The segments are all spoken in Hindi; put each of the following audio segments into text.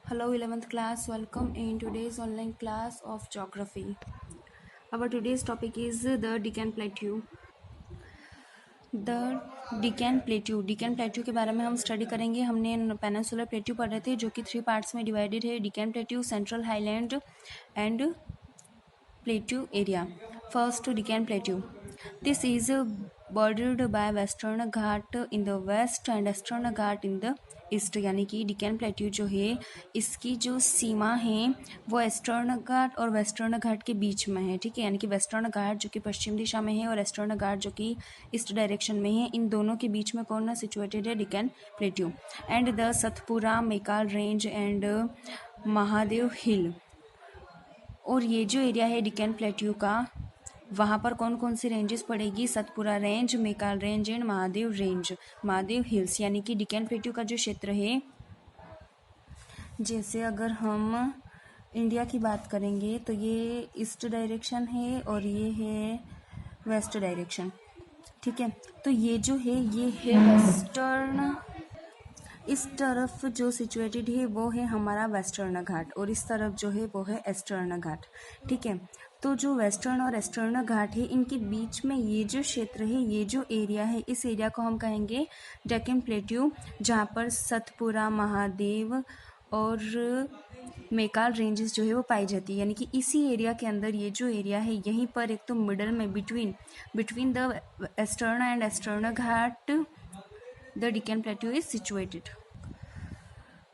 Hello 11th class, welcome in today's online class of geography. Our today's topic is the Deccan Plateau. The Deccan plateau के बारे में हम स्टडी करेंगे। हमने पेनिनसुलर प्लेट्यू पढ़ रहे थे जो कि 3 पार्ट्स में डिवाइडेड है, Deccan plateau, central highland and plateau area. First, Deccan Plateau. This is bordered by Western Ghat in the west and Eastern Ghat in the east, यानी कि डिकैन प्लेट्यू जो है इसकी जो सीमा है वो ईस्टर्न घाट और वेस्टर्न घाट के बीच में है। ठीक है, यानी कि वेस्टर्न घाट जो कि पश्चिम दिशा में है और ईस्टर्न घाट जो कि ईस्ट डायरेक्शन में है, इन दोनों के बीच में कौन सिचुएटेड है? Deccan plateau. And the Satpura, Maikal range and Mahadev hill. और ये जो एरिया है डिकैन प्लेट्यू का, वहाँ पर कौन कौन सी रेंजेस पड़ेगी? Satpura range, Maikal range and Mahadev range, Mahadev hills. यानी कि डिकैन प्लेट्यू का जो क्षेत्र है, जैसे अगर हम इंडिया की बात करेंगे तो ये ईस्ट डायरेक्शन है और ये है वेस्ट डायरेक्शन। ठीक है, तो ये जो है ये है वेस्टर्न। इस तरफ जो सिचुएटेड है वो है हमारा वेस्टर्न घाट और इस तरफ जो है वो है ईस्टर्न घाट। ठीक है, तो जो वेस्टर्न और ईस्टर्न घाट है इनके बीच में ये जो क्षेत्र है, ये जो एरिया है, इस एरिया को हम कहेंगे डेक्कन प्लेट्यू, जहाँ पर सतपुरा, महादेव और मेकाल रेंजेस जो है वो पाई जाती है। यानी कि इसी एरिया के अंदर ये जो एरिया है, यहीं पर एक तो मिडल में between the eastern and eastern Ghat the Deccan plateau is situated.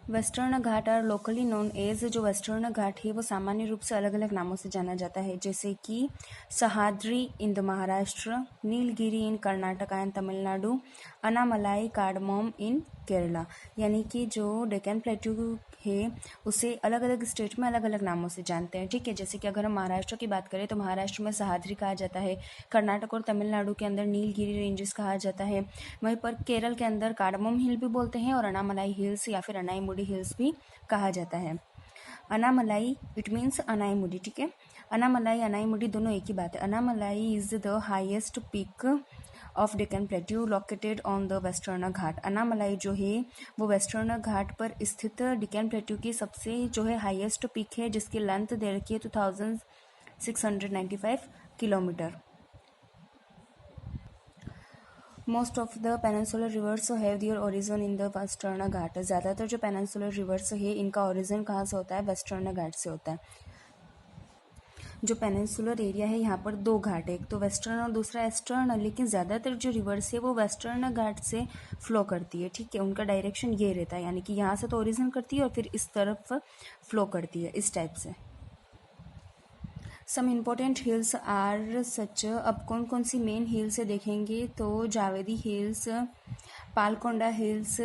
Western Ghat are locally known as, जो वेस्टर्न घाट है वो सामान्य रूप से अलग अलग नामों से जाना जाता है, जैसे कि Sahyadri in the Maharashtra, Nilgiri in Karnataka and Tamil Nadu, Anamalai cardamom in Kerala. यानी कि जो डेक्कन प्लेट्यू है उसे अलग अलग स्टेट में अलग अलग नामों से जानते हैं। ठीक है, जैसे कि अगर हम महाराष्ट्र की बात करें तो महाराष्ट्र में सहाद्री कहा जाता है, कर्नाटक और तमिलनाडु के अंदर नीलगिरी रेंजेस कहा जाता है, वहीं पर केरल के अंदर कार्डमोम हिल भी बोलते हैं और अनामलाई हिल्स या फिर अनाईमुडी हिल्स भी कहा जाता है। Anamalai it means Anamudi. ठीक है, अनामलाई अनाईमुडी दोनों एक ही बात है। Anamalai is the highest peak of Deccan plateau located on the western Ghat. Anamalai जो है वो वेस्टर्न घाट पर स्थित डेक्कन प्लेट्यू की सबसे जो है हाईएस्ट पीक है, जिसकी लेंथ दे रखी है 2695 kilometre. Most of the peninsular rivers have their origin in the western Ghat. ज़्यादातर जो पेनिनसुलर रिवर्स है इनका ओरिजिन कहाँ से होता है? वेस्टर्न घाट से होता है। जो पेनिनसुलर एरिया है यहाँ पर 2 घाट है, एक तो वेस्टर्न और दूसरा ईस्टर्न, लेकिन ज़्यादातर जो रिवर्स है वो वेस्टर्न घाट से फ्लो करती है। ठीक है, उनका डायरेक्शन ये रहता है, यानी कि यहाँ से तो ओरिजिन करती है और फिर इस तरफ फ्लो करती है, इस टाइप से। Some important hills are such. अब कौन कौन सी मेन हिल्स है देखेंगे तो Javadi hills, Palkonda hills,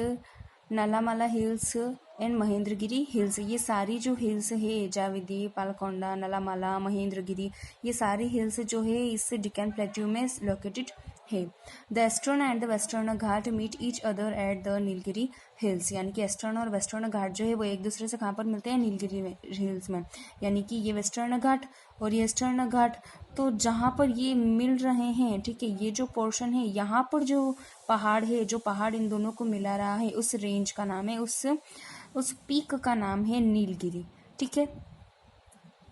Nallamala hills and Mahendragiri hills. ये सारी जो हिल्स है, जावेदी, पालकोंडा, नालामाला, महेंद्रगिरी, ये सारी हिल्स जो है इस डेक्कन प्लेट्यू में लोकेटेड है। The eastern and the western ghat meet each other at the Nilgiri hills. यानी कि ईस्टर्न और वेस्टर्न घाट जो है वो एक दूसरे से कहाँ पर मिलते हैं? नीलगिरी हिल्स में। यानी कि ये वेस्टर्न घाट और ये ईस्टर्न घाट, तो जहाँ पर ये मिल रहे हैं, ठीक है, ये जो पोर्शन है यहाँ पर जो पहाड़ है, जो पहाड़ इन दोनों को मिला रहा है, उस रेंज का नाम है, उस पीक का नाम है नीलगिरी। ठीक है,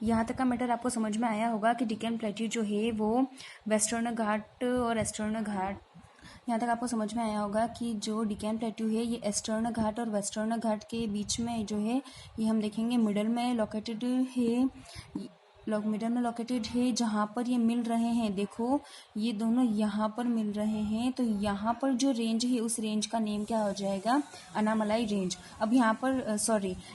यहाँ तक का मैटर आपको समझ में आया होगा कि डेक्कन प्लेट्यू जो है वो वेस्टर्न घाट और ईस्टर्न घाट, यहाँ तक आपको समझ में आया होगा कि जो डेक्कन प्लेट्यू है ये ईस्टर्न घाट और वेस्टर्न घाट के बीच में जो है, ये हम देखेंगे मिडल में लोकेटेड है, मिडल में लोकेटेड है, जहाँ पर ये मिल रहे हैं। देखो ये दोनों यहाँ पर मिल रहे हैं, तो यहाँ पर जो रेंज है उस रेंज का नेम क्या हो जाएगा? अनामलाई रेंज। अब यहाँ पर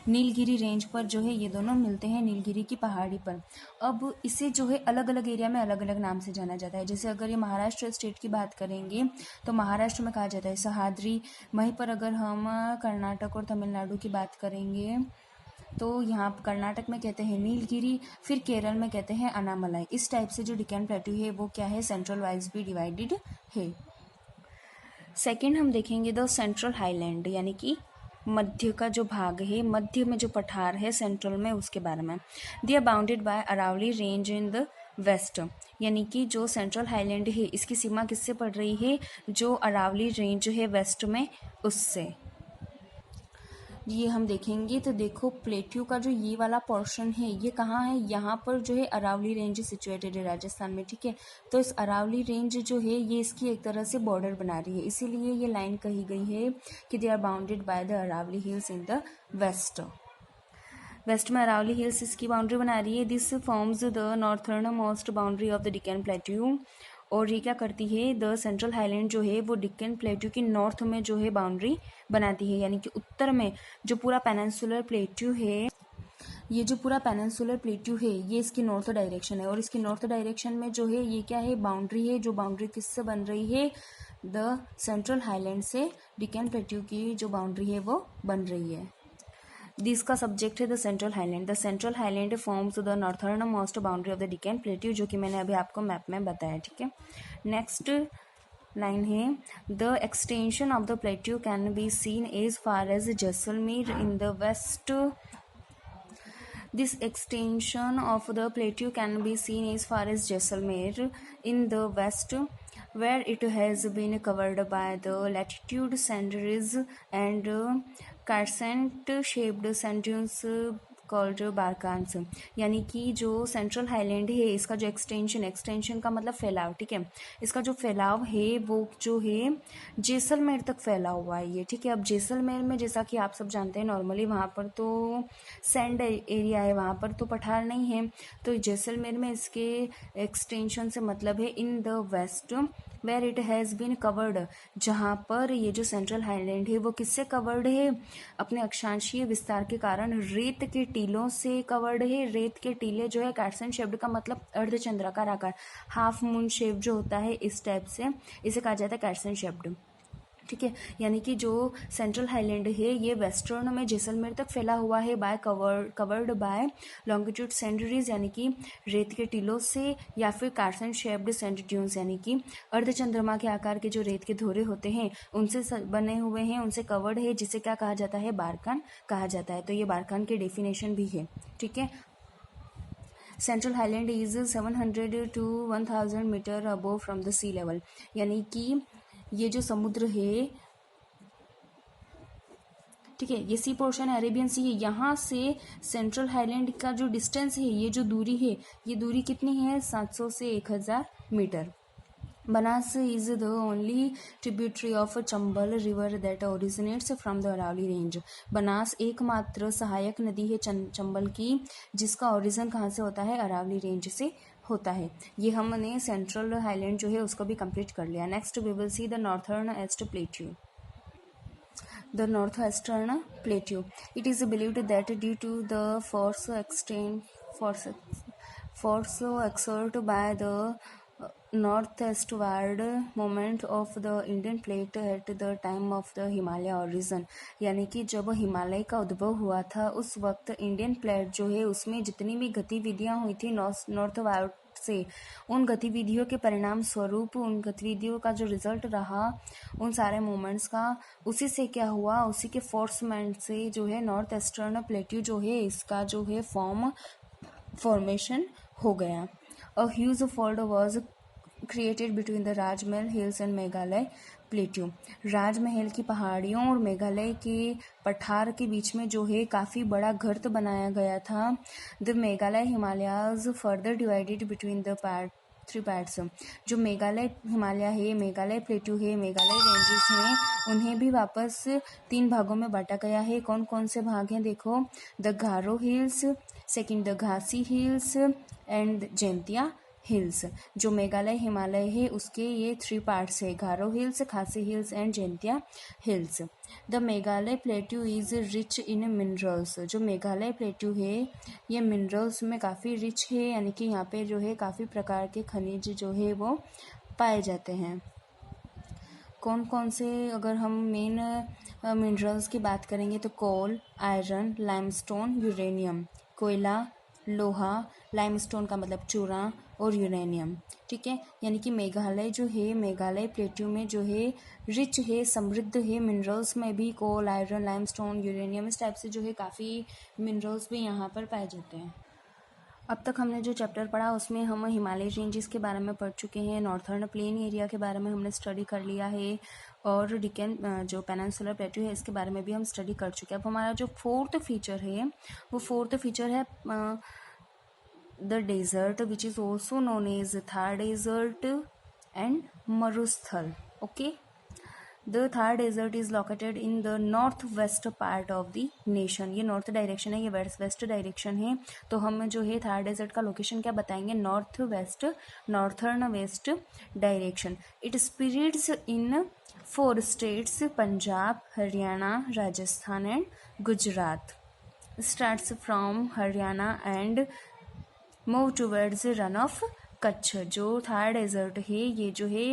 नीलगिरी रेंज पर जो है ये दोनों मिलते हैं नीलगिरी की पहाड़ी पर। अब इसे जो है अलग अलग एरिया में अलग अलग नाम से जाना जाता है। जैसे अगर ये महाराष्ट्र स्टेट की बात करेंगे तो महाराष्ट्र में कहा जाता है सहाद्री। वहीं पर अगर हम कर्नाटक और तमिलनाडु की बात करेंगे तो यहाँ कर्नाटक में कहते हैं नीलगिरी, फिर केरल में कहते हैं अनामलाई। इस टाइप से जो डेक्कन प्लेट्यू है वो क्या है? सेंट्रल वाइज भी डिवाइडेड है। सेकंड हम देखेंगे द सेंट्रल हाईलैंड, यानी कि मध्य का जो भाग है, मध्य में जो पठार है सेंट्रल में, उसके बारे में। They are bounded by Aravalli range in the west. यानी कि जो सेंट्रल हाईलैंड है इसकी सीमा किससे पड़ रही है? जो अरावली रेंज है वेस्ट में, उससे। ये हम देखेंगे तो देखो प्लेट्यू का जो ये वाला पोर्शन है ये कहाँ है, यहाँ पर जो है अरावली रेंज सिचुएटेड है राजस्थान में, ठीक है। तो इस अरावली रेंज जो है ये इसकी एक तरह से बॉर्डर बना रही है, इसीलिए ये लाइन कही गई है कि they are bounded by the Aravalli hills in the west. West में अरावली हिल्स इसकी बाउंड्री बना रही है। This forms the northernmost boundary of the Deccan plateau. और ये क्या करती है, द सेंट्रल हाईलैंड जो है वो डिक्कन प्लेट्यू की नॉर्थ में जो है बाउंड्री बनाती है, यानी कि उत्तर में जो पूरा पेनिनसुलर प्लेट्यू है, ये जो पूरा पेनिनसुलर प्लेट्यू है ये इसकी नॉर्थ डायरेक्शन है। और इसकी नॉर्थ डायरेक्शन में जो है ये क्या है, बाउंड्री है, जो बाउंड्री किससे बन रही है, द सेंट्रल हाईलैंड से डिक्कन प्लेट्यू की जो बाउंड्री है वो बन रही है। इसका सब्जेक्ट है the central highland. The central highland forms the northernmost boundary of the Deccan plateau, जो कि मैंने अभी आपको मैप में बताया, ठीक है। नेक्स्ट लाइन है, the extension of the plateau can be seen as far as Jaisalmer in the west. This extension of the plateau can be seen as far as Jaisalmer in the west, where it has been covered by the latitude sand ridges and crescent-shaped sand dunes called barchans. यानी कि जो सेंट्रल हाईलैंड है इसका जो एक्सटेंशन का मतलब फैलाव, ठीक है, इसका जो फैलाव है वो जो है जैसलमेर तक फैला हुआ है ये, ठीक है। अब जैसलमेर में जैसा कि आप सब जानते हैं नॉर्मली वहाँ पर तो सैंड एरिया है, वहाँ पर तो पठार नहीं है। तो जैसलमेर में इसके एक्सटेंशन से मतलब है in the west where it has been covered, जहाँ पर ये जो सेंट्रल हाईलैंड है वो किससे कवर्ड है, अपने अक्षांशीय विस्तार के कारण रेत के टीलों से कवर्ड है। रेत के टीले जो है कैटसन शेप्ड का मतलब अर्धचंद्राकार आकार, हाफ मून शेप जो होता है इस टाइप से, इसे कहा जाता है कैटसन शेप्ड, ठीक है। यानी कि जो सेंट्रल हाईलैंड है ये वेस्टर्न में जैसलमेर तक फैला हुआ है by covered by longitude sand dunes, यानी कि रेत के टीलों से, या फिर कार्सन शेप्ड सैंड ड्यून्स, यानी कि अर्धचंद्रमा के आकार के जो रेत के धोरे होते हैं उनसे बने हुए हैं, उनसे कवर्ड है, जिसे क्या कहा जाता है, बारकान कहा जाता है। तो ये बारकान की डेफिनेशन भी है, ठीक है। Central highland is 700 to 1000 metre above from the sea level, यानी कि ये जो समुद्र है, ठीक है, ये सी पोर्शन अरेबियन सी है, यहाँ से सेंट्रल हाईलैंड का जो डिस्टेंस है, ये जो दूरी है, ये दूरी कितनी है, 700 से 1000 metre. Banas is the only tributary of Chambal river that originates from the Aravalli range. Banas एकमात्र सहायक नदी है चंबल की जिसका ओरिजिन कहाँ से होता है, अरावली रेंज से होता है। ये हमने सेंट्रल हाईलैंड जो है उसको भी कंप्लीट कर लिया। Next we will see the northern east plateau. The northwestern plateau. It is believed that due to the force exerted by the northwestward movement of the Indian plate at the time of the Himalaya origin, यानी कि जब हिमालय का उद्भव हुआ था उस वक्त इंडियन प्लेट जो है उसमें जितनी भी गतिविधियां हुई थी नॉर्थवार्ड से, उन गतिविधियों के परिणाम स्वरूप, उन गतिविधियों का जो रिजल्ट रहा उन सारे मूवमेंट्स का, उसी से क्या हुआ, उसी के फोर्समेंट से जो है नॉर्थ ईस्टर्न प्लेट्यू जो है इसका जो है फॉर्मेशन हो गया। A huge fold was created between the Rajmahal hills and Meghalaya plateau. Rajmahal की पहाड़ियों और मेघालय के पठार के बीच में जो है काफ़ी बड़ा गर्त बनाया गया था। The Meghalaya Himalayas further divided between the three parts. जो मेघालय हिमालय है, मेघालय प्लेट्यू है, मेघालय रेंजेस हैं, उन्हें भी वापस 3 भागों में बांटा गया है। कौन कौन से भाग हैं देखो, the Garo hills, second the Ghasi hills and Jaintia hills. जो मेघालय हिमालय है उसके ये 3 पार्ट्स है, गारो हिल्स, खासी hills and Jaintia hills. The Meghalaya plateau is rich in minerals. जो मेघालय प्लेट्यू है ये मिनरल्स में काफ़ी रिच है, यानी कि यहाँ पे जो है काफ़ी प्रकार के खनिज जो है वो पाए जाते हैं। कौन कौन से, अगर हम मेन मिनरल्स की बात करेंगे तो कोल, आयरन, लाइमस्टोन, यूरेनियम, कोयला, लोहा, लाइमस्टोन का मतलब चूरा, और यूरेनियम, ठीक है। यानी कि मेघालय जो है, मेघालय प्लेट्यू में जो है रिच है, समृद्ध है मिनरल्स में भी, कोल, आयरन, लाइमस्टोन, यूरेनियम, इस टाइप से जो है काफ़ी मिनरल्स भी यहाँ पर पाए जाते हैं। अब तक हमने जो चैप्टर पढ़ा उसमें हम हिमालय रेंजेस के बारे में पढ़ चुके हैं, नॉर्थर्न प्लेन एरिया के बारे में हमने स्टडी कर लिया है, और डिकेन जो पेनिनसुलर प्लेटू है इसके बारे में भी हम स्टडी कर चुके हैं। अब हमारा जो फोर्थ फीचर है वो फोर्थ फीचर है the desert which is also known as Thar desert and मरुस्थल। Okay, the Thar desert is located in the north west part of the nation. ये नॉर्थ डायरेक्शन है, ये वेस्ट डायरेक्शन है, तो हम जो है थार डेजर्ट का लोकेशन क्या बताएंगे, north west, northern west direction. It spreads in 4 states, Punjab, Haryana, Rajasthan and Gujarat. Starts from Haryana and move towards run of Kutch. जो थार डेजर्ट है ये जो है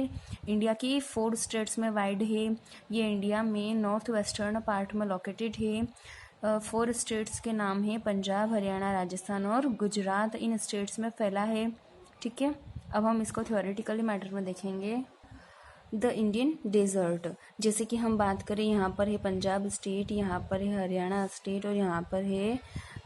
इंडिया की 4 स्टेट्स में वाइड है, ये इंडिया में नॉर्थ वेस्टर्न पार्ट में लोकेटेड है। 4 स्टेट्स के नाम है पंजाब, हरियाणा, राजस्थान और गुजरात, इन स्टेट्स में फैला है। ठीक है, अब हम इसको थ्योरेटिकली मैटर में देखेंगे। द इंडियन डेजर्ट, जैसे कि हम बात करें यहाँ पर है पंजाब स्टेट, यहाँ पर है हरियाणा स्टेट और यहाँ पर है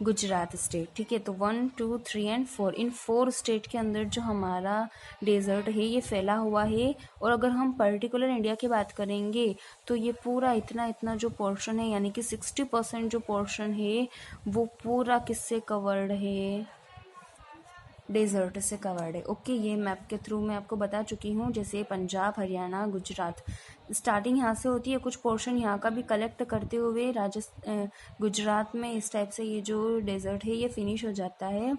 गुजरात स्टेट। ठीक है, तो 1, 2, 3 एंड 4, इन 4 स्टेट के अंदर जो हमारा डेजर्ट है ये फैला हुआ है। और अगर हम पर्टिकुलर इंडिया की बात करेंगे तो ये पूरा इतना जो पोर्शन है यानी कि 60% जो पोर्शन है वो पूरा किससे कवर्ड है, डेजर्ट से कवर्ड है। ओके, ये मैप के थ्रू मैं आपको बता चुकी हूँ। जैसे पंजाब, हरियाणा, गुजरात, स्टार्टिंग यहाँ से होती है, कुछ पोर्शन यहाँ का भी कलेक्ट करते हुए गुजरात में इस टाइप से ये जो डेजर्ट है ये फिनिश हो जाता है,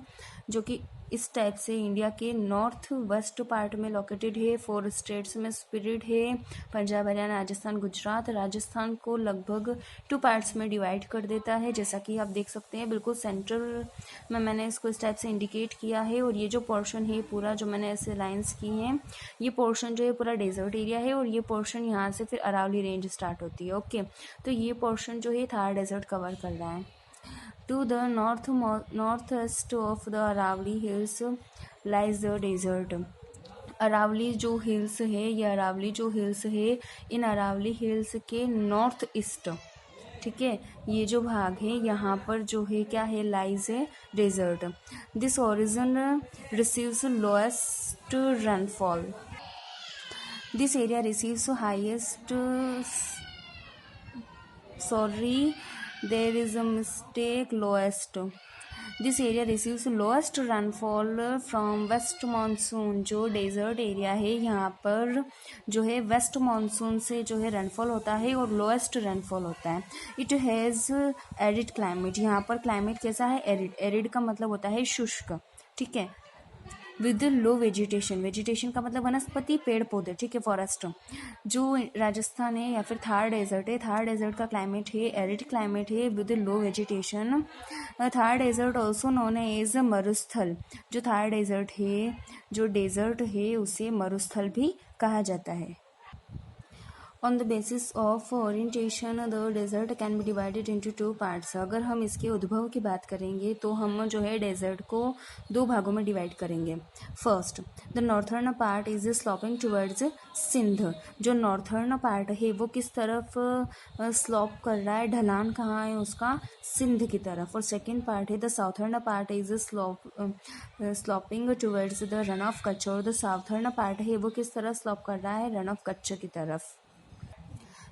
जो कि इस टाइप से इंडिया के नॉर्थ वेस्ट पार्ट में लोकेटेड है। 4 स्टेट्स में स्प्रेड है, पंजाब, हरियाणा, राजस्थान, गुजरात। राजस्थान को लगभग 2 पार्ट्स में डिवाइड कर देता है, जैसा कि आप देख सकते हैं बिल्कुल सेंटर में मैंने इसको इस टाइप से इंडिकेट किया है। और ये जो पोर्शन है पूरा जो मैंने ऐसे लाइंस की हैं, ये पोर्शन जो है पूरा डेजर्ट एरिया है, और ये पोर्शन यहाँ से फिर अरावली रेंज स्टार्ट होती है। ओके, तो ये पोर्शन जो है थार डेजर्ट कवर कर रहा है। To the northwest of the Aravalli Hills lies the desert. Aravalli जो हिल्स है, ये अरावली जो हिल्स है, इन अरावली हिल्स के नॉर्थ ईस्ट, ठीक है, ये जो भाग है यहाँ पर जो है क्या है, लाइज है desert. This origin receives lowest rainfall. This area receives highest sorry there is a mistake, lowest. This area receives lowest rainfall from west monsoon. जो डेजर्ट एरिया है यहाँ पर जो है वेस्ट मानसून से जो है रेनफॉल होता है और लोएस्ट रेनफॉल होता है। इट हैज़ एरिड क्लाइमेट, यहाँ पर क्लाइमेट कैसा है, एरिड। एरिड का मतलब होता है शुष्क, ठीक है, विद लो वेजिटेशन। वेजिटेशन का मतलब वनस्पति, पेड़ पौधे, ठीक है, फॉरेस्ट। जो राजस्थान है या फिर थार डेजर्ट है, थार डेजर्ट का क्लाइमेट है एरिड क्लाइमेट है with low vegetation. Thar desert also known as marusthal. जो थार डेजर्ट है, जो डेजर्ट है उसे मरुस्थल भी कहा जाता है। On the basis of orientation the desert can be divided into 2 parts. अगर हम इसके उद्भव की बात करेंगे तो हम जो है डेजर्ट को 2 भागों में डिवाइड करेंगे। First, the northern part is sloping towards Sindh. जो नॉर्थर्न पार्ट है वो किस तरफ स्लॉप कर रहा है, ढलान कहाँ है उसका, सिंध की तरफ। और सेकेंड पार्ट है the southern part is sloping towards the Rann of Kutch. और द साउथर्न पार्ट है वो किस तरफ स्लॉप कर रहा है, रन ऑफ कच्छ की तरफ।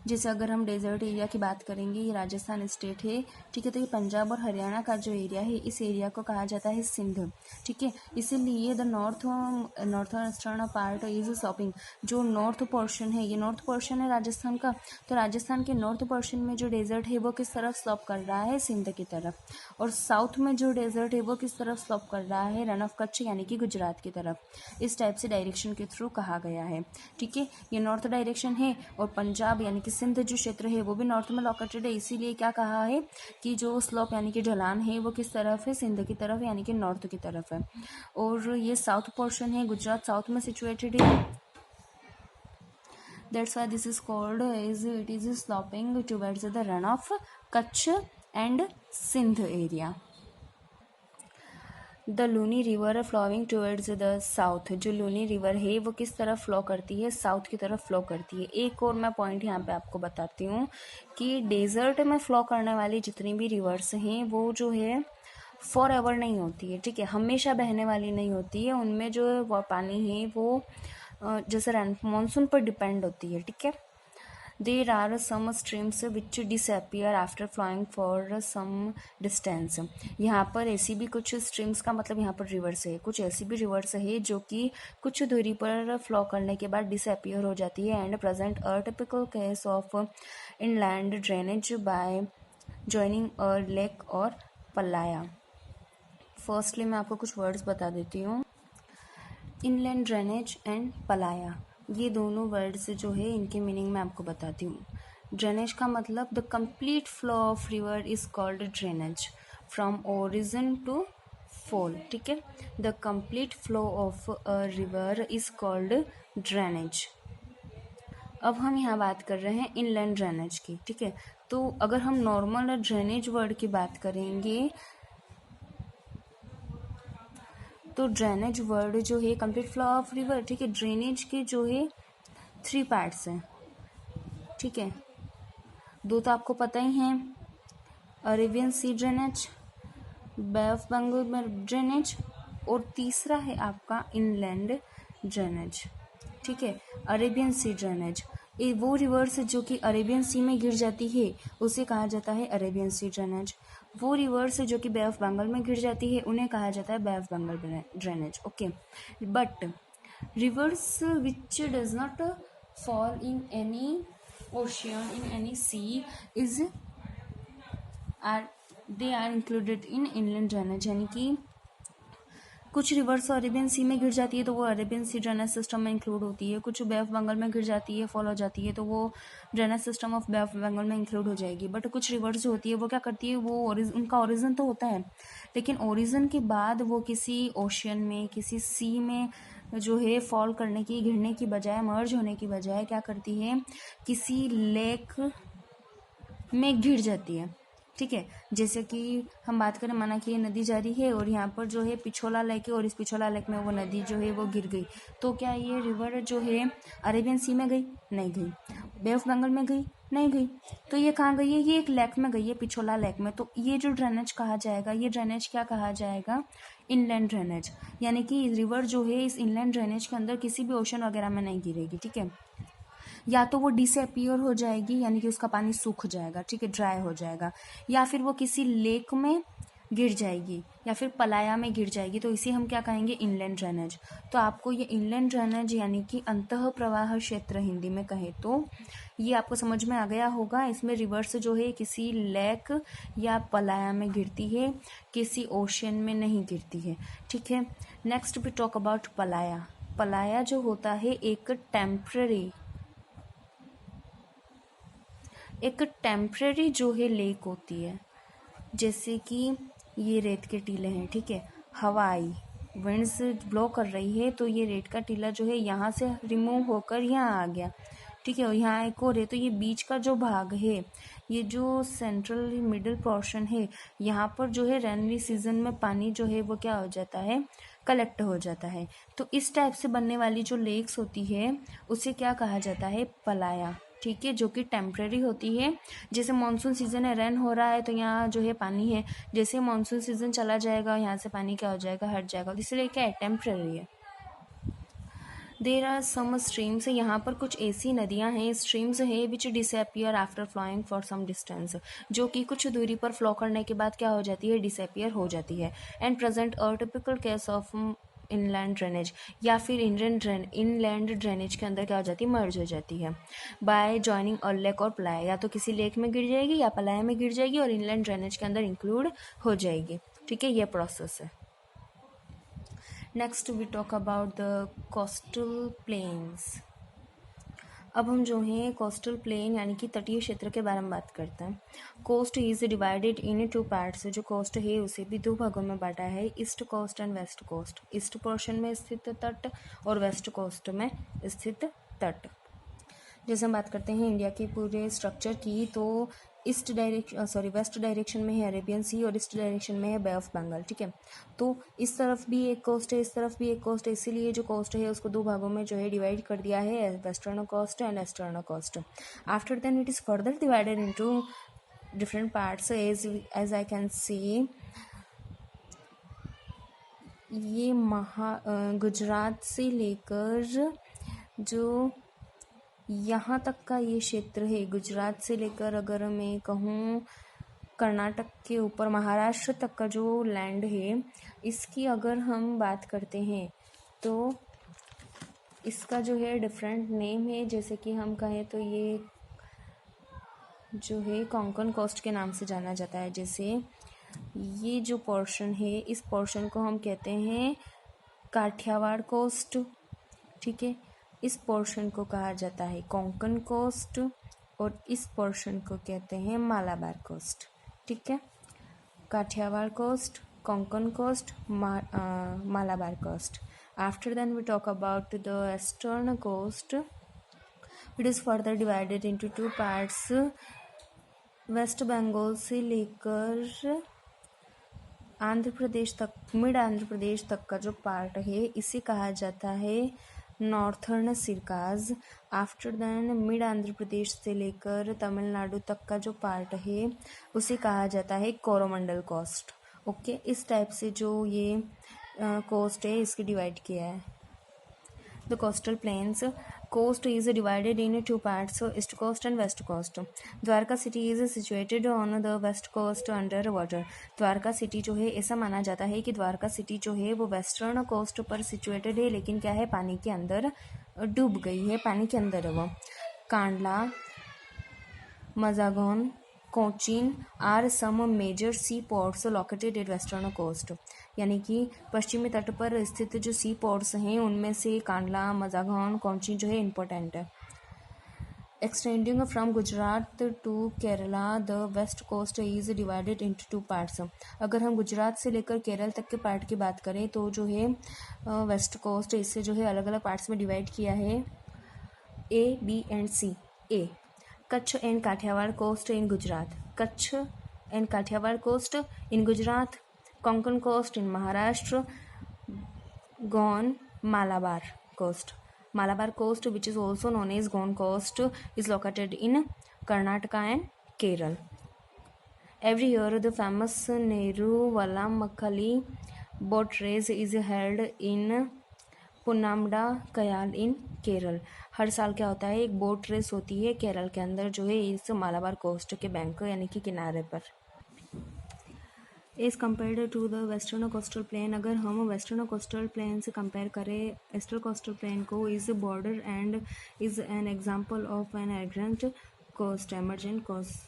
जैसे अगर हम डेजर्ट एरिया की बात करेंगे, ये राजस्थान स्टेट है, ठीक है, तो ये पंजाब और हरियाणा का जो एरिया है इस एरिया को कहा जाता है सिंध, ठीक है। इसीलिए the northern eastern part is sloping. जो नॉर्थ पोर्शन है, ये नॉर्थ पोर्शन है राजस्थान का, तो राजस्थान के नॉर्थ पोर्शन में जो डेजर्ट है वो किस तरफ स्लॉप कर रहा है, सिंध की तरफ। और साउथ में जो डेजर्ट है वो किस तरफ स्लॉप कर रहा है, रन ऑफ कच्छ यानी कि गुजरात की तरफ। इस टाइप से डायरेक्शन के थ्रू कहा गया है, ठीक है। ये नॉर्थ डायरेक्शन है और पंजाब यानी कि सिंध जो क्षेत्र है वो भी नॉर्थ में लोकेटेड है, इसीलिए क्या कहा है कि जो स्लोप यानी कि ढलान है वो किस तरफ है, सिंध की तरफ यानी कि नॉर्थ की तरफ है। और ये साउथ पोर्शन है, गुजरात साउथ में सिचुएटेड है, that's why this is called as it is sloping towards the Rann of Kutch and Sindh area. The Luni river flowing towards the south. जो लूनी रिवर है वो किस तरफ फ्लो करती है, साउथ की तरफ फ्लो करती है। एक और मैं पॉइंट यहाँ पे आपको बताती हूँ कि डेजर्ट में फ्लो करने वाली जितनी भी रिवर्स हैं वो जो है फॉर एवर नहीं होती है, ठीक है, हमेशा बहने वाली नहीं होती है। उनमें जो वो पानी है वो जैसे मानसून पर डिपेंड होती है, ठीक है। There are some streams which disappear after flowing for some distance. यहाँ पर ऐसी भी कुछ स्ट्रीम्स का मतलब यहाँ पर रिवर्स है, कुछ ऐसी भी रिवर्स है जो कि कुछ दूरी पर फ्लो करने के बाद डिसअपियर हो जाती है and present a typical case of inland drainage bye joining a lake और पलाया। फर्स्टली मैं आपको कुछ वर्ड्स बता देती हूँ। इनलैंड ड्रेनेज एंड पलाया, ये दोनों वर्ड्स जो है इनके मीनिंग मैं आपको बताती हूँ। ड्रेनेज का मतलब the complete flow of river is called drainage from origin to fall, ठीक है। The complete flow of a river is called drainage. अब हम यहाँ बात कर रहे हैं इनलैंड ड्रेनेज की, ठीक है। तो अगर हम नॉर्मल ड्रेनेज वर्ड की बात करेंगे तो ड्रेनेज वर्ड जो है कंप्लीट फ्लो ऑफ रिवर, ठीक है। ड्रेनेज के जो है 3 पार्ट्स हैं, ठीक है। 2 तो आपको पता ही हैं, Arabian Sea drainage, Bay of Bengal में ड्रेनेज, और तीसरा है आपका इनलैंड ड्रेनेज, ठीक है। अरेबियन सी ड्रेनेज, ये वो रिवर्स जो कि अरेबियन सी में गिर जाती है उसे कहा जाता है अरेबियन सी ड्रेनेज। वो रिवर्स जो कि बे ऑफ बंगाल में गिर जाती है उन्हें कहा जाता है bay of Bengal drainage, okay. But rivers which does not fall in any ocean in any sea is are they are included in inland drainage. यानी कि कुछ रिवर्स अरेबियन सी में गिर जाती है तो वो अरेबियन सी ड्रेनेज सिस्टम में इंक्लूड होती है। कुछ बे ऑफ बंगाल में गिर जाती है, फॉल हो जाती है, तो वो drainage system of Bay of Bengal में इंक्लूड हो जाएगी। बट कुछ रिवर्स जो होती है वो क्या करती है, वो उनका ओरिजिन तो होता है लेकिन ओरिजिन के बाद वो किसी ओशियन में, किसी सी में जो है फॉल करने की, गिरने की बजाय, मर्ज होने की बजाय क्या करती है, किसी लेक में गिर जाती है, ठीक है। जैसे कि हम बात करें, माना कि ये नदी जा रही है और यहाँ पर जो है पिछोला लेक है और इस पिछोला लेक में वो नदी जो है वो गिर गई, तो क्या ये रिवर जो है अरेबियन सी में गई? नहीं गई। बे ऑफ बंगाल में गई? नहीं गई। तो ये कहाँ गई है? ये एक लेक में गई है, पिछोला लेक में। तो ये जो ड्रेनेज कहा जाएगा, ये ड्रेनेज क्या कहा जाएगा? Inland drainage. यानी कि रिवर जो है इस इनलैंड ड्रेनेज के अंदर किसी भी ओशन वगैरह में नहीं गिरेगी, ठीक है। या तो वो डिसअपियर हो जाएगी, यानी कि उसका पानी सूख जाएगा, ठीक है, ड्राई हो जाएगा, या फिर वो किसी लेक में गिर जाएगी, या फिर पलाया में गिर जाएगी, तो इसे हम क्या कहेंगे? Inland drainage. तो आपको ये इनलैंड ड्रेनेज यानी कि अंतः प्रवाह क्षेत्र हिंदी में कहे तो ये आपको समझ में आ गया होगा। इसमें रिवर्स जो है किसी लेक या पलाया में गिरती है, किसी ओशियन में नहीं गिरती है, ठीक है। Next we talk about playa. Playa जो होता है एक टेम्पररी जो है लेक होती है। जैसे कि ये रेत के टीले हैं, ठीक है, हवा आई, विंड्स ब्लो कर रही है, तो ये रेत का टीला जो है यहाँ से रिमूव होकर यहाँ आ गया, ठीक है। और यहाँ एक और है, तो ये बीच का जो भाग है, ये जो सेंट्रल मिडिल पोर्शन है, यहाँ पर जो है रेनी सीजन में पानी जो है वो क्या हो जाता है? कलेक्ट हो जाता है। तो इस टाइप से बनने वाली जो लेक्स होती है उसे क्या कहा जाता है? पलाया, ठीक है, जो कि टेम्परेरी होती है। जैसे मानसून सीजन है, रेन हो रहा है तो यहाँ जो है पानी है, जैसे मानसून सीजन चला जाएगा यहाँ से पानी क्या हो जाएगा? हट जाएगा। इसलिए क्या है? टेम्परेरी है। देर आर सम स्ट्रीम्स, यहाँ पर कुछ ऐसी नदियाँ हैं, स्ट्रीम्स है which disappear after flowing for some distance, जो कि कुछ दूरी पर फ्लो करने के बाद क्या हो जाती है? डिसअपियर हो जाती है। And present a typical case of inland drainage, या फिर इनलैंड ड्रेनेज के अंदर क्या हो जाती है? मर्ज हो जाती है बाय जॉइनिंग अ लेक और पलाया, या तो किसी लेक में गिर जाएगी या पलाया में गिर जाएगी और इनलैंड ड्रेनेज के अंदर इंक्लूड हो जाएगी, ठीक है। ये प्रोसेस है। Next we talk about the coastal plains. अब हम जो हैं कोस्टल प्लेन यानी कि तटीय क्षेत्र के बारे में बात करते हैं। Coast is divided in 2 parts. जो कोस्ट है उसे भी 2 भागों में बांटा है, east coast and west coast. East portion में स्थित तट और वेस्ट कोस्ट में स्थित तट। जैसे हम बात करते हैं इंडिया के पूरे स्ट्रक्चर की, तो वेस्ट डायरेक्शन में है अरेबियन सी और ईस्ट डायरेक्शन में है बे ऑफ बंगाल, ठीक है। तो इस तरफ भी एक कोस्ट है, इस तरफ भी एक कोस्ट है, इसीलिए जो कोस्ट है उसको 2 भागों में जो है डिवाइड कर दिया है, western coast and eastern coast. After then it is further divided into different parts as I can see ये गुजरात से लेकर जो यहाँ तक का ये क्षेत्र है, गुजरात से लेकर अगर मैं कहूँ कर्नाटक के ऊपर महाराष्ट्र तक का जो लैंड है, इसकी अगर हम बात करते हैं तो इसका जो है डिफरेंट नेम है। जैसे कि हम कहें तो ये जो है कोंकण कोस्ट के नाम से जाना जाता है। जैसे ये जो पोर्शन है, इस पोर्शन को हम कहते हैं काठियावाड़ कोस्ट, ठीक है। इस पोर्शन को कहा जाता है कोंकण कोस्ट और इस पोर्शन को कहते हैं मालाबार कोस्ट, ठीक है। Kathiawar coast, Konkan coast, Malabar coast. After then we talk about the eastern coast. It is further divided into two parts. West Bengal से लेकर आंध्र प्रदेश तक, मिड आंध्र प्रदेश तक का जो पार्ट है इसे कहा जाता है northern Circars. After than mid Andhra Pradesh से लेकर तमिलनाडु तक का जो पार्ट है उसे कहा जाता है कोरोमंडल कोस्ट। ओके, इस टाइप से जो ये कोस्ट है इसकी डिवाइड किया है। The coastal plains coast is divided in two parts, east coast and west coast. Dwarka city is situated on the west coast under water. Dwarka city जो है, ऐसा माना जाता है कि द्वारका सिटी जो है वो वेस्टर्न कोस्ट पर सिचुएटेड है, लेकिन क्या है, पानी के अंदर डूब गई है, पानी के अंदर है वो। Kandla, Mazagon, Cochin are some major sea ports located at western coast. यानी कि पश्चिमी तट पर स्थित जो सी पोर्ट्स हैं उनमें से कांडला, मजागोन, कोचीन जो है इम्पोर्टेंट है। Extending from Gujarat to Kerala the west coast is divided into two parts. अगर हम गुजरात से लेकर केरल तक के पार्ट की बात करें तो जो है वेस्ट कोस्ट इससे जो है अलग अलग पार्ट्स में डिवाइड किया है, A, B and C. A, Kutch and Kathiawar coast in Gujarat, Kutch and Kathiawar coast in Gujarat, Konkan coast in Maharashtra, गौन Malabar coast. Malabar coast, which is also known as Goan coast, is located in Karnataka and Kerala. Every year, the famous Nehru Vallamakkali boat race is held in Punnamada Kayal in Kerala. हर साल क्या होता है, एक बोट रेस होती है केरल के अंदर जो है इस मालाबार कोस्ट के बैंक यानी कि किनारे पर। As compared to the western coastal plain, अगर हम वेस्टर्न कोस्टल प्लेन से कंपेयर करें ईस्टर्न कोस्टल प्लेन को, is border and is an example of an emergent coast, emergent coast.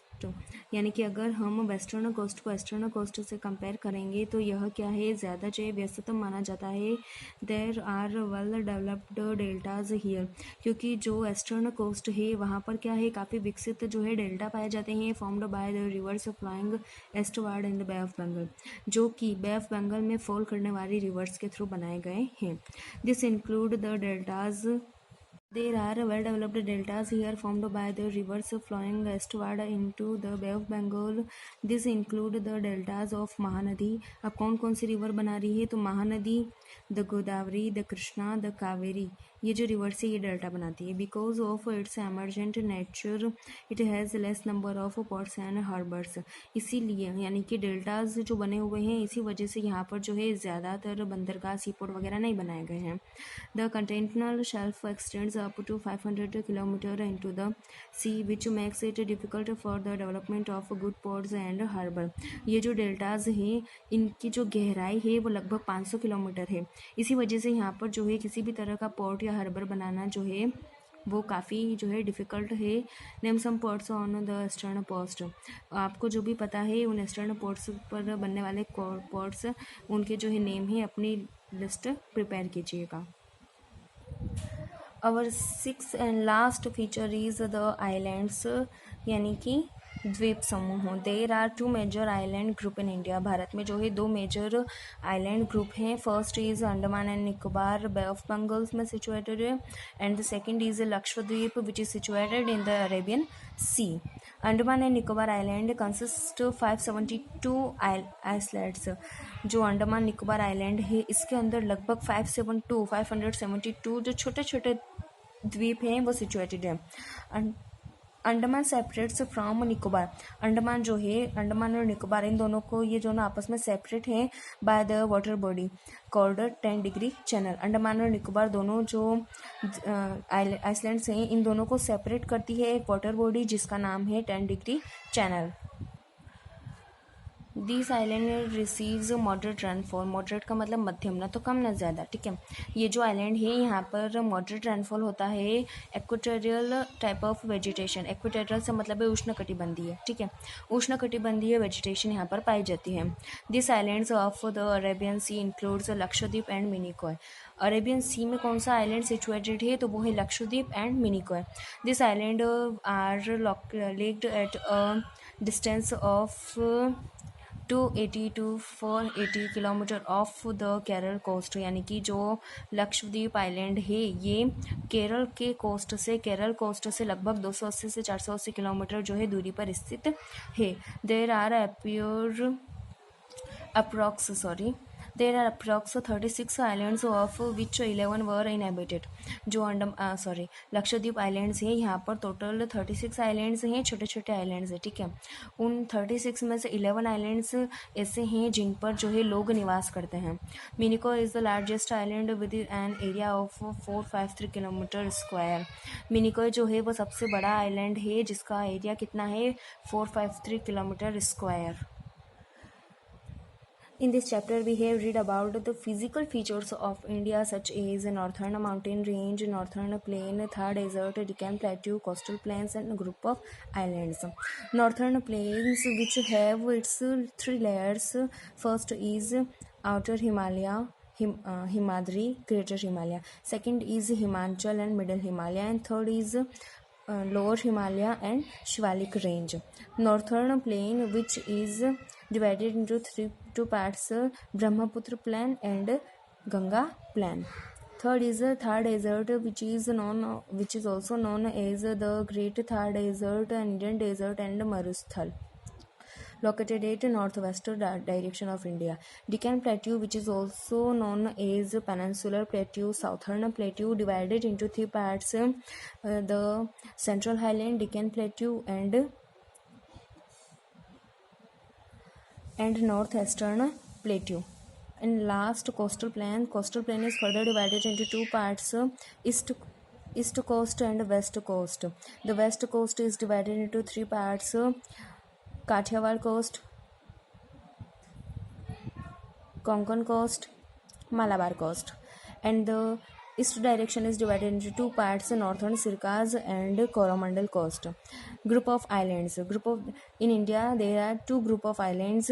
यानी कि अगर हम वेस्टर्न कोस्ट को ईस्टर्न कोस्ट से कंपेयर करेंगे तो यह क्या है, ज़्यादा जो है व्यस्ततम माना जाता है। There are well developed deltas here, क्योंकि जो वेस्टर्न कोस्ट है वहाँ पर क्या है, काफ़ी विकसित जो है डेल्टा पाए जाते हैं, formed by the rivers flowing eastward in the Bay of Bengal, जो कि बे ऑफ बंगाल में फॉल करने वाली रिवर्स के थ्रू बनाए गए हैं। This include the deltas, there are well-developed deltas here formed by the rivers flowing eastward into the Bay of Bengal. This include the deltas of Mahanadi. अब कौन कौन सी रिवर बना रही है, तो Mahanadi, the Godavari, the Krishna, the Kaveri, ये जो रिवर से ये डेल्टा बनाती है। Because of its emergent nature it has less number of ports and harbours, इसीलिए यानी कि डेल्टाज जो बने हुए हैं इसी वजह से यहाँ पर जो है ज़्यादातर बंदरगाह, सीपोर्ट वगैरह नहीं बनाए गए हैं। The Continental shelf x tends up to 500 km into the sea, which makes it difficult for the development of good ports and harbor. ये जो डेल्टाज हैं इनकी जो गहराई है वो लगभग 500 किलोमीटर है, इसी वजह से यहाँ पर जो है किसी भी तरह का पोर्ट या हार्बर बनाना जो है वो काफ़ी जो है डिफ़िकल्ट है। Name some ports on the eastern coast, आपको जो भी पता है उन ईस्टर्न पोर्ट्स पर बनने वाले पोर्ट्स उनके जो है नेम है, अपनी लिस्ट प्रिपेयर कीजिएगा। Our sixth and last feature is the islands, यानी कि द्वीप समूह। There are two major island group in India, भारत में जो है दो मेजर आइलैंड ग्रुप हैं। First is Andaman and Nicobar, Bay of Bengal में सिचुएटेड है, and the second is Lakshadweep which is situated in the Arabian Sea. Andaman and Nicobar island consist 572 islands. जो अंडमान निकोबार आइलैंड है इसके अंदर लगभग 572 जो छोटे छोटे द्वीप हैं वो सिचुएटेड है। Andaman separates from Nicobar. अंडमान जो है, अंडमान और निकोबार, इन दोनों को, ये दोनों आपस में सेपरेट हैं by the water body called 10 degree channel. Andaman और निकोबार दोनों जो आइसलैंड्स हैं, इन दोनों को सेपरेट करती है एक वाटर बॉडी जिसका नाम है 10 degree channel. This island receives moderate rainfall. Moderate का मतलब मध्यम, ना तो कम ना ज़्यादा, ठीक है। ये जो आइलैंड है यहाँ पर मॉडरेट रेनफॉल होता है। एक्वेटोरियल टाइप ऑफ वेजिटेशन, एक्वेटोरियल से मतलब है उष्णकटिबंधीय, ठीक है। उष्णकटिबंधीय वेजिटेशन यहाँ पर पाई जाती है। This islands of the Arabian sea includes Lakshadweep and Minicoy. Arabian sea में कौन सा आइलैंड सिचुएटेड है, तो वो है Lakshadweep and Minicoy. This island are located at a distance of 280 to 480 kilometre of the Kerala coast. यानी कि जो लक्षद्वीप आइलैंड है ये केरल के कोस्ट से, केरल कोस्ट से लगभग 280 से 480 किलोमीटर जो है दूरी पर स्थित है। There are approx 36 islands of which 11 were inhabited. जो लक्षद्वीप आइलैंड्स हैं, यहाँ पर टोटल 36 आइलैंड्स हैं, छोटे छोटे आइलैंड्स हैं, ठीक है। उन 36 में से 11 आइलैंड्स ऐसे हैं जिन पर जो है लोग निवास करते हैं। Minicoy is the largest island with an area of 453 kilometre square. Minicoy जो है वो सबसे बड़ा आइलैंड है जिसका एरिया कितना है, 453 kilometre square. In this chapter, we have read about the physical features of India such as northern mountain range, northern plain, Thar desert, Deccan plateau, coastal plains, and a group of islands. Northern plains, which have its three layers. First is outer Himalaya, Himadri, Greater Himalaya. Second is Himachal and Middle Himalaya, and third is lower Himalaya and Shivalik range. Northern plain, which is divided into two parts, Brahmaputra plain and Ganga plain. Third is Thar desert, which is also known as the Great Thar Desert, Indian Desert, and Marusthal, located at northwest direction of India. Deccan Plateau, which is also known as Peninsular Plateau, Southern Plateau, divided into three parts, the Central Highland, Deccan Plateau, and Northeastern Plateau. And last, coastal plain. Coastal plain is further divided into two parts, east coast and west coast. The west coast is divided into three parts, Kathiawar coast, Konkan coast, Malabar coast. And the east direction is divided into two parts, northern Sirkaz and Coromandel coast. Group of islands. In India there are two group of islands,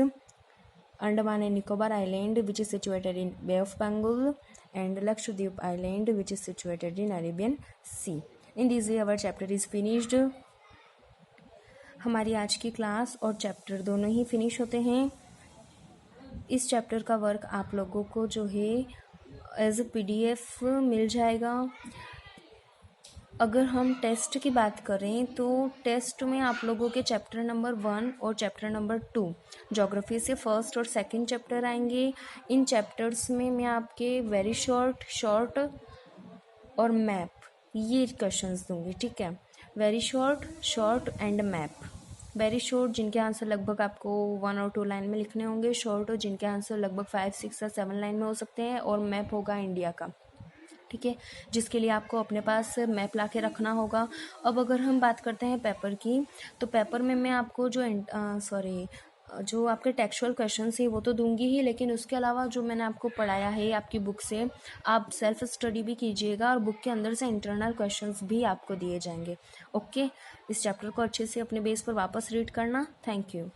Andaman and Nicobar Island, which is situated in Bay of Bengal, and Lakshadweep Island, which is situated in Arabian Sea. In this way our chapter is finished. हमारी आज की क्लास और चैप्टर दोनों ही फिनिश होते हैं। इस चैप्टर का वर्क आप लोगों को जो है एज PDF मिल जाएगा। अगर हम टेस्ट की बात करें तो टेस्ट में आप लोगों के चैप्टर नंबर 1 और चैप्टर नंबर 2 ज्योग्राफी से फर्स्ट और सेकंड चैप्टर आएंगे। इन चैप्टर्स में मैं आपके वेरी शॉर्ट और मैप ये क्वेश्चंस दूंगी, ठीक है। Very short and map. Very short जिनके आंसर लगभग आपको 1 और 2 लाइन में लिखने होंगे, शॉर्ट जिनके आंसर लगभग 5, 6 या 7 लाइन में हो सकते हैं, और मैप होगा इंडिया का, ठीक है, जिसके लिए आपको अपने पास मैप ला के रखना होगा। अब अगर हम बात करते हैं पेपर की, तो पेपर में मैं आपको जो आपके टेक्सचुअल क्वेश्चंस है वो तो दूंगी ही, लेकिन उसके अलावा जो मैंने आपको पढ़ाया है आपकी बुक से, आप सेल्फ स्टडी भी कीजिएगा और बुक के अंदर से इंटरनल क्वेश्चंस भी आपको दिए जाएंगे। ओके, इस चैप्टर को अच्छे से अपने बेस पर वापस रीड करना। Thank you.